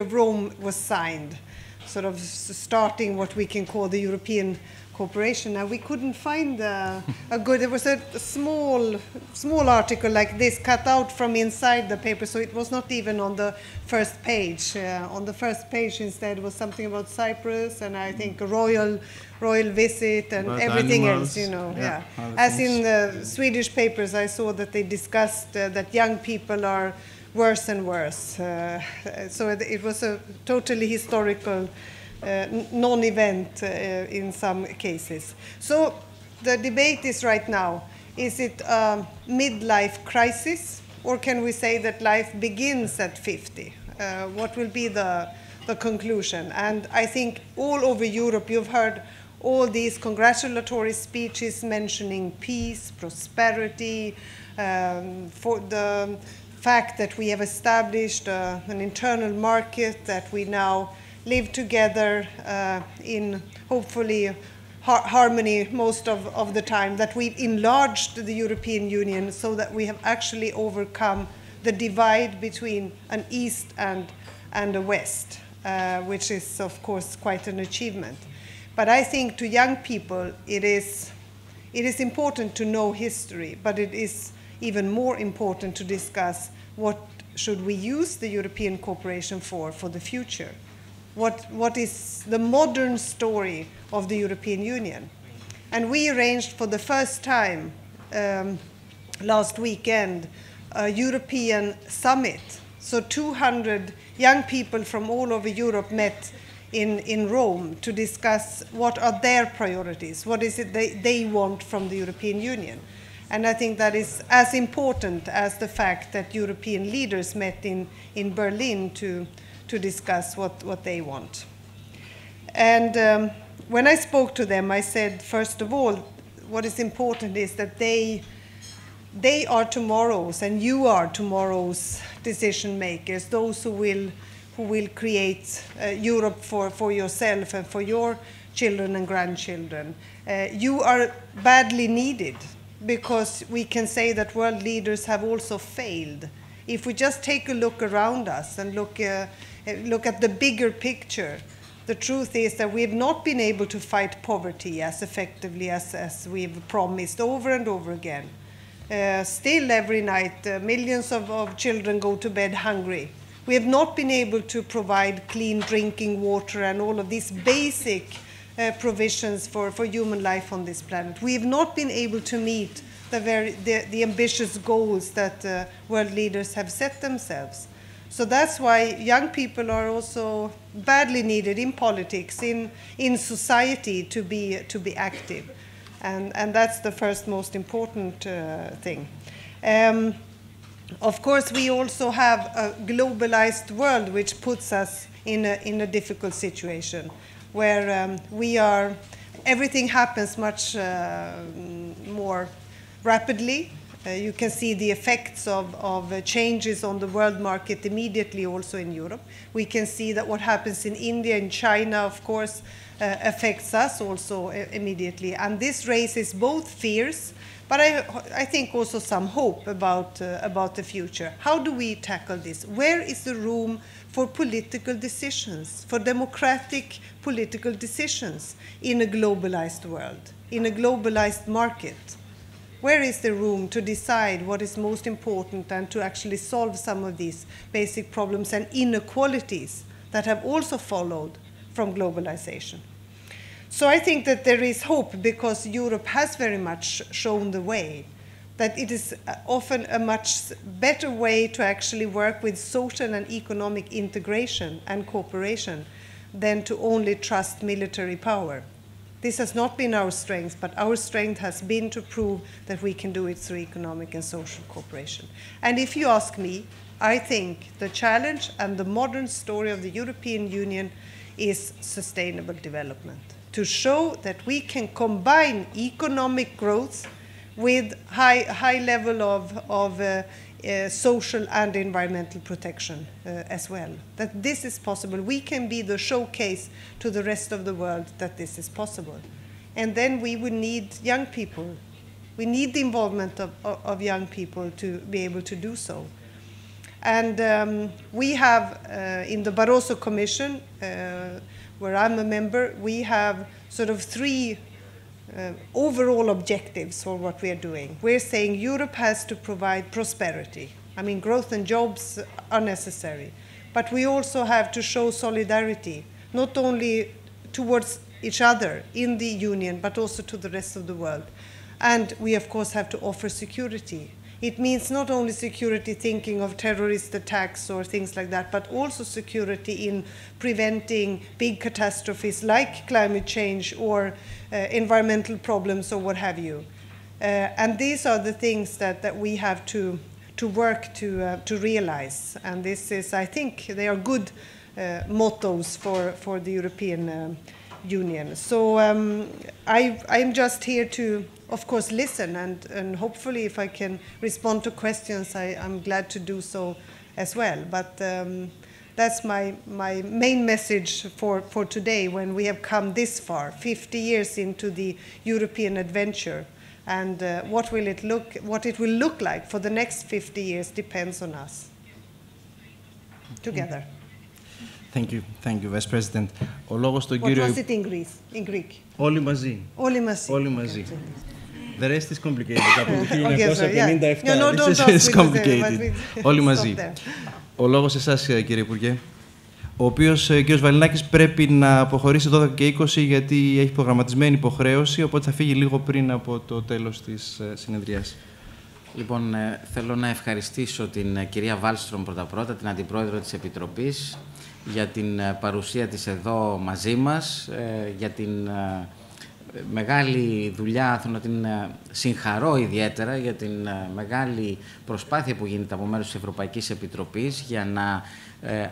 of Rome was signed, sort of starting what we can call the European cooperation. Now we couldn't find a good, there was a small article like this cut out from inside the paper, so it was not even on the first page. On the first page instead was something about Cyprus and I think a royal visit and about everything animals, else, you know. Yeah. As in the Swedish papers, I saw that they discussed that young people are worse and worse. So it was a totally historical non-event in some cases. So the debate is right now, is it a midlife crisis, or can we say that life begins at 50? What will be the conclusion? And I think all over Europe you've heard all these congratulatory speeches mentioning peace, prosperity, for the fact that we have established an internal market, that we now live together in hopefully harmony most of the time, that we've enlarged the European Union so that we have actually overcome the divide between an East and a West, which is of course quite an achievement. But I think to young people it is important to know history, but it is even more important to discuss what should we use the European cooperation for the future. What is the modern story of the European Union? And we arranged for the first time last weekend a European summit. So 200 young people from all over Europe met in Rome to discuss what are their priorities, what is it they want from the European Union. And I think that is as important as the fact that European leaders met in Berlin to discuss what they want. And when I spoke to them, I said, first of all, what is important is that they are tomorrow's, and you are tomorrow's decision makers, those who will create Europe for yourself and for your children and grandchildren. You are badly needed, because we can say that world leaders have also failed. If we just take a look around us and look at the bigger picture, the truth is that we have not been able to fight poverty as effectively as we've promised over and over again. Still every night, millions of children go to bed hungry. We have not been able to provide clean drinking water and all of these basic provisions for human life on this planet. We have not been able to meet the ambitious goals that world leaders have set themselves. So that's why young people are also badly needed in politics, in society, to be active. And that's the first most important thing. Of course, we also have a globalized world which puts us in a difficult situation, where everything happens much more rapidly. You can see the effects of changes on the world market immediately also in Europe. We can see that what happens in India and China, of course, affects us also immediately. And this raises both fears, but I think also some hope about the future. How do we tackle this? Where is the room for political decisions, for democratic political decisions in a globalized world, in a globalized market? Where is the room to decide what is most important and to actually solve some of these basic problems and inequalities that have also followed from globalization? So I think that there is hope, because Europe has very much shown the way, that it is often a much better way to actually work with social and economic integration and cooperation than to only trust military power. This has not been our strength, but our strength has been to prove that we can do it through economic and social cooperation. And if you ask me, I think the challenge and the modern story of the European Union is sustainable development, to show that we can combine economic growth with high level of social and environmental protection as well. That this is possible. We can be the showcase to the rest of the world that this is possible. And then we would need young people. We need the involvement of young people to be able to do so. And we have, in the Barroso Commission, where I'm a member, we have sort of three overall objectives for what we are doing. We're saying Europe has to provide prosperity. I mean, growth and jobs are necessary. But we also have to show solidarity, not only towards each other in the Union, but also to the rest of the world. And we, of course, have to offer security. It means not only security thinking of terrorist attacks or things like that, but also security in preventing big catastrophes like climate change or environmental problems or what have you. And these are the things that we have to work to realize. And this is, I think, they are good mottos for the European Union. So I'm just here to, of course, listen, and hopefully if I can respond to questions, I'm glad to do so as well. But that's my main message for today, when we have come this far, 50 years into the European adventure. And what it will look like for the next 50 years depends on us. Together. Thank you, Vice President. Ο λόγος στον κύριο... What was it in Greek? Όλοι μαζί. Όλοι μαζί. Όλοι μαζί. The rest is complicated. Από το 1957. This is complicated. Όλοι μαζί. Ο λόγος σε εσάς, κύριε Υπουργέ. Ο οποίος, κύριος Βαλινάκης, πρέπει να αποχωρήσει 12 και 20 γιατί έχει προγραμματισμένη υποχρέωση, οπότε θα φύγει λίγο πριν από το τέλος της συνεδρίας. Λοιπόν, θέλω να ευχαριστήσω την κυρία Βάλστρομ πρώτα-πρώτα, την Αντιπρόεδρο της Επιτροπής, για την παρουσία της εδώ μαζί μας, για την μεγάλη δουλειά, θέλω να την συγχαρώ ιδιαίτερα για την μεγάλη προσπάθεια που γίνεται από μέρους της Ευρωπαϊκής Επιτροπής για να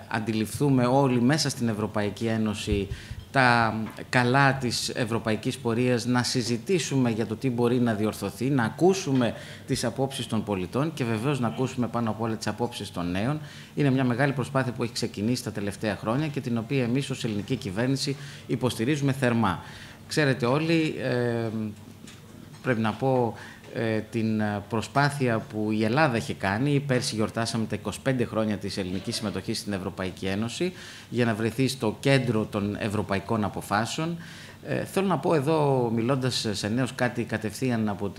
αντιληφθούμε όλοι μέσα στην Ευρωπαϊκή Ένωση τα καλά της ευρωπαϊκής πορείας, να συζητήσουμε για το τι μπορεί να διορθωθεί, να ακούσουμε τις απόψεις των πολιτών και βεβαίως να ακούσουμε πάνω απ' όλα τις απόψεις των νέων. Είναι μια μεγάλη προσπάθεια που έχει ξεκινήσει τα τελευταία χρόνια και την οποία εμείς ως ελληνική κυβέρνηση υποστηρίζουμε θερμά. Ξέρετε όλοι, πρέπει να πω, την προσπάθεια που η Ελλάδα έχει κάνει. Πέρσι γιορτάσαμε τα 25 χρόνια της ελληνικής συμμετοχής στην Ευρωπαϊκή Ένωση για να βρεθεί στο κέντρο των ευρωπαϊκών αποφάσεων. Θέλω να πω εδώ, μιλώντας σε νέους, κάτι κατευθείαν από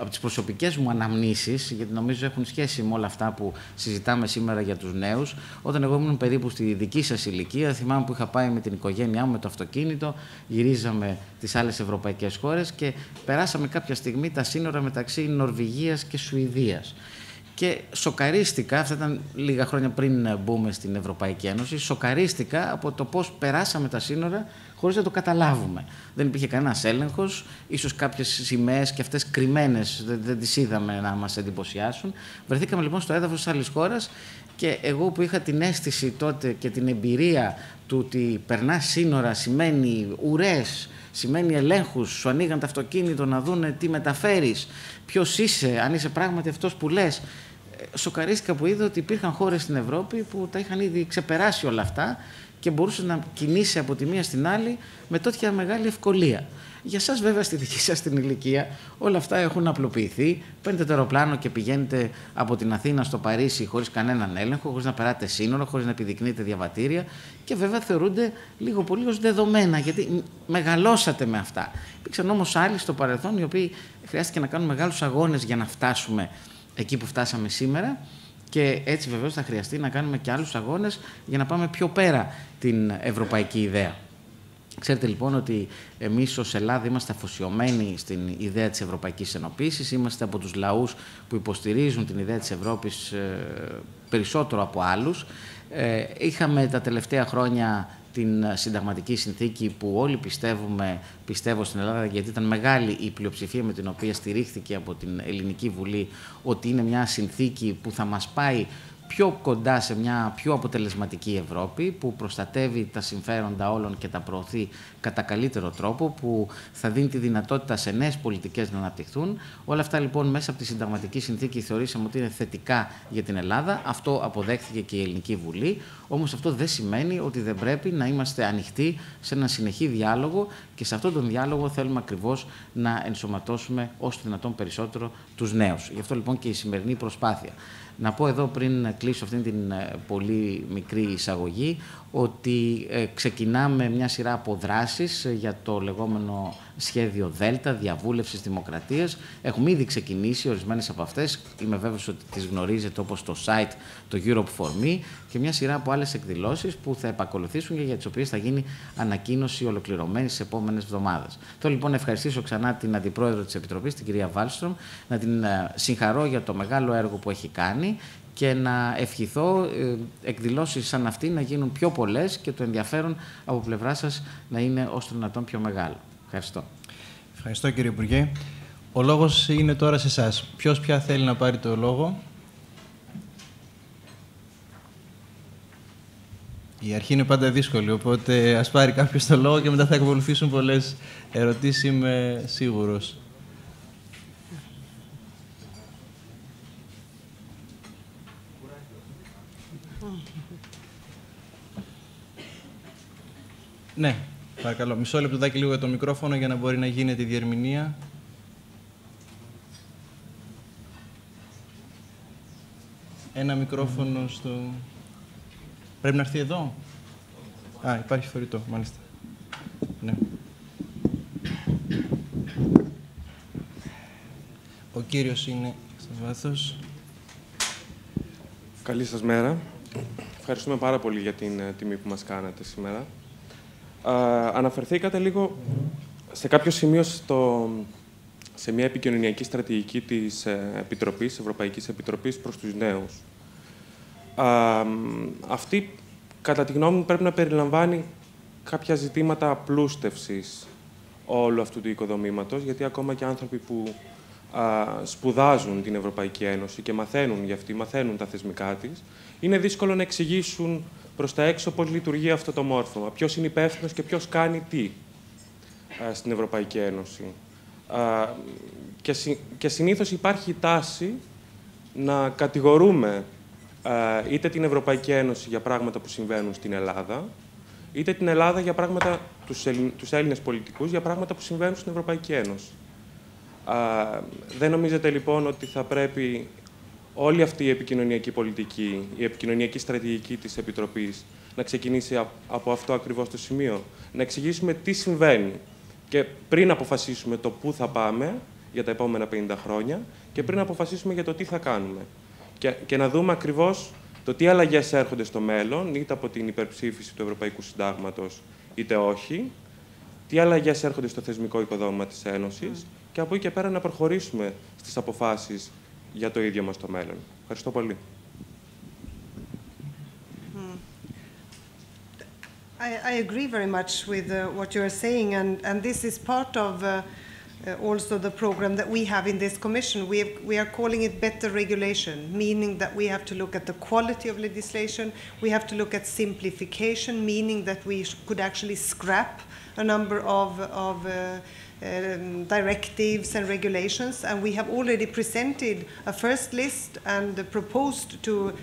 τις προσωπικές μου αναμνήσεις, γιατί νομίζω έχουν σχέση με όλα αυτά που συζητάμε σήμερα για τους νέους. Όταν εγώ ήμουν περίπου στη δική σας ηλικία, θυμάμαι που είχα πάει με την οικογένειά μου με το αυτοκίνητο, γυρίζαμε τις άλλες ευρωπαϊκές χώρες και περάσαμε κάποια στιγμή τα σύνορα μεταξύ Νορβηγίας και Σουηδίας. Και σοκαρίστηκα, αυτά ήταν λίγα χρόνια πριν μπούμε στην Ευρωπαϊκή Ένωση, σοκαρίστηκα από το πώς περάσαμε τα σύνορα χωρίς να το καταλάβουμε. Δεν υπήρχε κανένας έλεγχος, ίσως κάποιες σημαίες και αυτές κρυμμένες δεν τις είδαμε να μας εντυπωσιάσουν. Βρεθήκαμε λοιπόν στο έδαφος της άλλης χώρας και εγώ που είχα την αίσθηση τότε και την εμπειρία του ότι περνάς σύνορα σημαίνει ουρές, σημαίνει ελέγχους, σου ανοίγαν το αυτοκίνητο να δούνε τι μεταφέρεις, ποιος είσαι, αν είσαι πράγματι αυτός που λες. Σοκαρίστηκα που είδα ότι υπήρχαν χώρες στην Ευρώπη που τα είχαν ήδη ξεπεράσει όλα αυτά και μπορούσε να κινήσει από τη μία στην άλλη με τέτοια μεγάλη ευκολία. Για σας βέβαια στη δική σας την ηλικία όλα αυτά έχουν απλοποιηθεί. Παίρνετε το αεροπλάνο και πηγαίνετε από την Αθήνα στο Παρίσι χωρίς κανέναν έλεγχο, χωρίς να περάτε σύνορα, χωρίς να επιδεικνύετε διαβατήρια και βέβαια θεωρούνται λίγο πολύ ως δεδομένα γιατί μεγαλώσατε με αυτά. Υπήρξαν όμως άλλοι στο παρελθόν οι οποίοι χρειάστηκε να κάνουν μεγάλους αγώνες για να φτάσουμε εκεί που φτάσαμε σήμερα. Και έτσι βεβαίως θα χρειαστεί να κάνουμε και άλλους αγώνες για να πάμε πιο πέρα την ευρωπαϊκή ιδέα. Ξέρετε λοιπόν ότι εμείς ως Ελλάδα είμαστε αφοσιωμένοι στην ιδέα της Ευρωπαϊκής Ενοποίησης, είμαστε από τους λαούς που υποστηρίζουν την ιδέα της Ευρώπης περισσότερο από άλλους. Είχαμε τα τελευταία χρόνια την συνταγματική συνθήκη που όλοι πιστεύω στην Ελλάδα, γιατί ήταν μεγάλη η πλειοψηφία με την οποία στηρίχθηκε από την Ελληνική Βουλή, ότι είναι μια συνθήκη που θα μας πάει πιο κοντά σε μια πιο αποτελεσματική Ευρώπη, που προστατεύει τα συμφέροντα όλων και τα προωθεί κατά καλύτερο τρόπο, που θα δίνει τη δυνατότητα σε νέες πολιτικές να αναπτυχθούν. Όλα αυτά λοιπόν μέσα από τη συνταγματική συνθήκη θεωρήσαμε ότι είναι θετικά για την Ελλάδα. Αυτό αποδέχθηκε και η Ελληνική Βουλή. Όμως αυτό δεν σημαίνει ότι δεν πρέπει να είμαστε ανοιχτοί σε έναν συνεχή διάλογο και σε αυτόν τον διάλογο θέλουμε ακριβώς να ενσωματώσουμε όσο δυνατόν περισσότερο τους νέους. Γι' αυτό λοιπόν και η σημερινή προσπάθεια. Να πω εδώ πριν κλείσω αυτήν την πολύ μικρή εισαγωγή ότι ξεκινάμε μια σειρά από δράσεις για το λεγόμενο σχέδιο ΔΕΛΤΑ, διαβούλευσης δημοκρατίας. Έχουμε ήδη ξεκινήσει ορισμένες από αυτές. Είμαι βέβαιος ότι τις γνωρίζετε, όπως το site, το Europe for Me, και μια σειρά από άλλες εκδηλώσεις που θα επακολουθήσουν και για τις οποίες θα γίνει ανακοίνωση ολοκληρωμένη στις επόμενες εβδομάδες. Θέλω λοιπόν να ευχαριστήσω ξανά την Αντιπρόεδρο της Επιτροπής, την κυρία Βάλστρομ, να την συγχαρώ για το μεγάλο έργο που έχει κάνει και να ευχηθώ εκδηλώσεις σαν αυτή να γίνουν πιο πολλές και το ενδιαφέρον από πλευρά σας να είναι ως το δυνατόν πιο μεγάλο. Ευχαριστώ. Ευχαριστώ, κύριε Υπουργέ. Ο λόγος είναι τώρα σε εσάς. Ποιος πια θέλει να πάρει το λόγο? Η αρχή είναι πάντα δύσκολη, οπότε ας πάρει κάποιος το λόγο και μετά θα ακολουθήσουν πολλές ερωτήσεις, είμαι σίγουρος. Ναι, παρακαλώ. Μισό λεπτοδάκι λίγο για το μικρόφωνο για να μπορεί να γίνεται η διερμηνία. Ένα μικρόφωνο στο... Πρέπει να έρθει εδώ. Α, υπάρχει φορητό, μάλιστα. Ναι. Ο κύριος είναι στο βάθος. Καλή σας μέρα. Ευχαριστούμε πάρα πολύ για την τιμή που μας κάνατε σήμερα. Αναφερθήκατε λίγο σε κάποιο σημείο σε μια επικοινωνιακή στρατηγική της Επιτροπής, Ευρωπαϊκής Επιτροπής προς τους νέους. Αυτή, κατά τη γνώμη μου, πρέπει να περιλαμβάνει κάποια ζητήματα απλούστευσης όλου αυτού του οικοδομήματος, γιατί ακόμα και άνθρωποι που σπουδάζουν την Ευρωπαϊκή Ένωση και μαθαίνουν για αυτή, μαθαίνουν τα θεσμικά της, είναι δύσκολο να εξηγήσουν προς τα έξω πώς λειτουργεί αυτό το μόρφωμα, ποιος είναι υπεύθυνος και ποιος κάνει τι στην Ευρωπαϊκή Ένωση. Και συνήθως υπάρχει η τάση να κατηγορούμε είτε την Ευρωπαϊκή Ένωση για πράγματα που συμβαίνουν στην Ελλάδα, είτε την Ελλάδα για πράγματα, τους Έλληνες πολιτικούς για πράγματα που συμβαίνουν στην Ευρωπαϊκή Ένωση. Δεν νομίζετε λοιπόν ότι θα πρέπει όλη αυτή η επικοινωνιακή πολιτική, η επικοινωνιακή στρατηγική της Επιτροπής να ξεκινήσει από αυτό ακριβώς το σημείο, να εξηγήσουμε τι συμβαίνει και πριν αποφασίσουμε το πού θα πάμε για τα επόμενα 50 χρόνια και πριν αποφασίσουμε για το τι θα κάνουμε. Και να δούμε ακριβώς το τι αλλαγές έρχονται στο μέλλον, είτε από την υπερψήφιση του Ευρωπαϊκού Συντάγματος, είτε όχι, τι αλλαγές έρχονται στο θεσμικό οικοδόμημα της Ένωσης και από εκεί και πέρα να προχωρήσουμε στις αποφάσεις για το ίδιο μας το μέλλον. Ευχαριστώ πολύ. I agree very much with what you are saying, and this is part of also the program that we have in this commission. We are calling it better regulation, meaning that we have to look at the quality of legislation, we have to look at simplification, meaning that we could actually scrap a number of directives and regulations, and we have already presented a first list and proposed to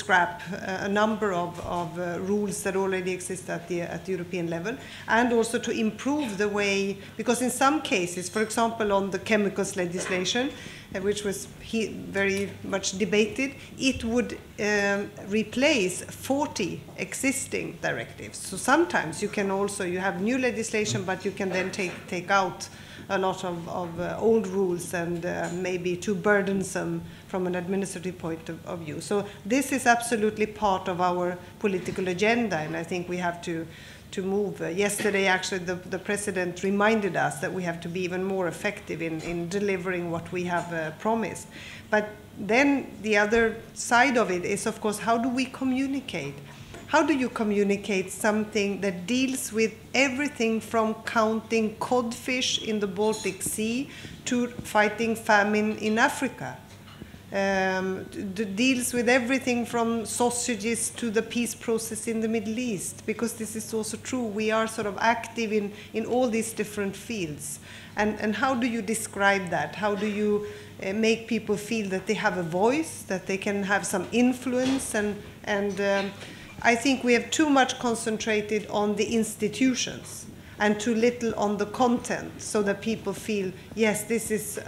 scrap a number of rules that already exist at the European level, and also to improve the way, because in some cases, for example, on the chemicals legislation, which was very much debated, it would replace 40 existing directives. So sometimes you can also, you have new legislation, but you can then take out a lot of old rules and maybe too burdensome from an administrative point of view. So this is absolutely part of our political agenda, and I think we have to move. Yesterday, actually, the President reminded us that we have to be even more effective in delivering what we have promised. But then the other side of it is, of course, how do we communicate? How do you communicate something that deals with everything from counting codfish in the Baltic Sea to fighting famine in Africa? Deals with everything from sausages to the peace process in the Middle East, because this is also true. We are sort of active in all these different fields. And how do you describe that? How do you make people feel that they have a voice, that they can have some influence? And I think we have too much concentrated on the institutions and too little on the content, so that people feel, yes, this is